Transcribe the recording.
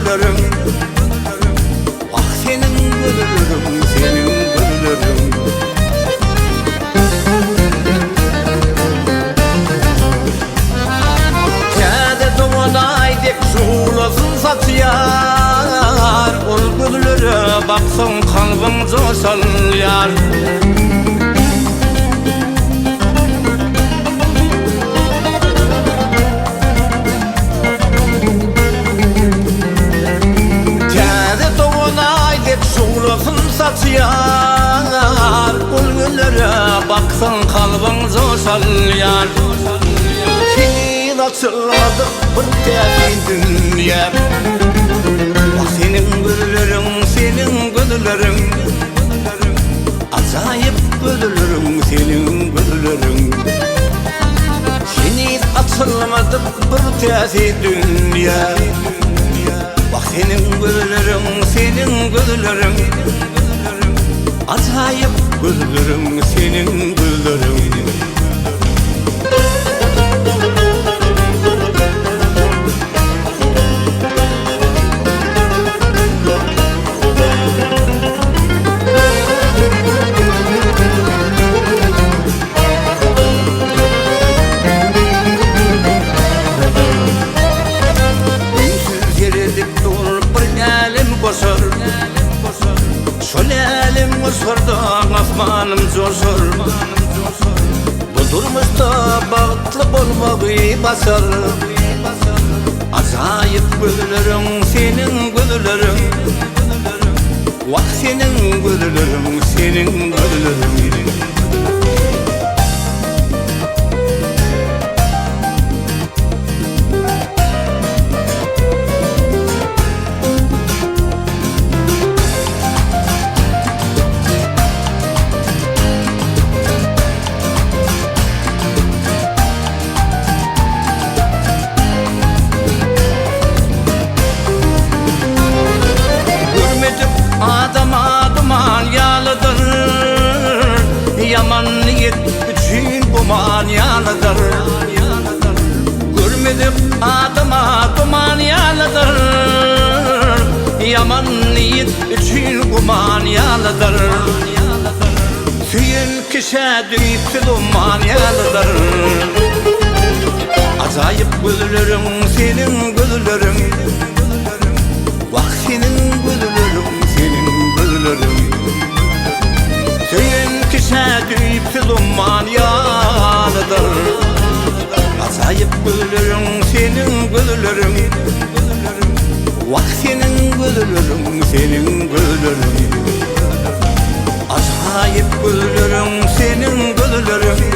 güllerin. Ah senin güllerin, senin güllerin. Kâde doğanay dek şulasın satıyar. Ol güllere baksın kalbin coşal yar. Satıyar, ol güllere baksın kalbin coşal yar. Senin açılmadık bir tezi dünya. Bak senin güllerin, senin güllerin. Acayip güllerin, senin güllerin. Senin açılmadık bir tezi dünya. Bak senin güllerin, senin güllerin. Acayip güllerin, senin güllerin. Ünsüz yeridik dur bir elim koşar. Şol elim koşarda asmanım coşar. Bu durmuşta bağıtlı bolmağı basar. Acayip güllerin, senin güllerin. Vah senin güllerin, senin güllerin. Adama duman yalıdır. Yaman niyet üçün kuman yalıdır. Görmedik adama duman yalıdır. Yaman niyet üçün kuman yalıdır. Süyün kişe düyüpsü duman yalıdır. Acayip güllerin, senin güllerin. Bak senin güllerin, senin güllerin. Süyün kişe düyüpsü duman yalıdır. Acayip güllerin, senin güllerin. Bak senin güllerin, senin güllerin. Acayip güllerin, senin güllerin.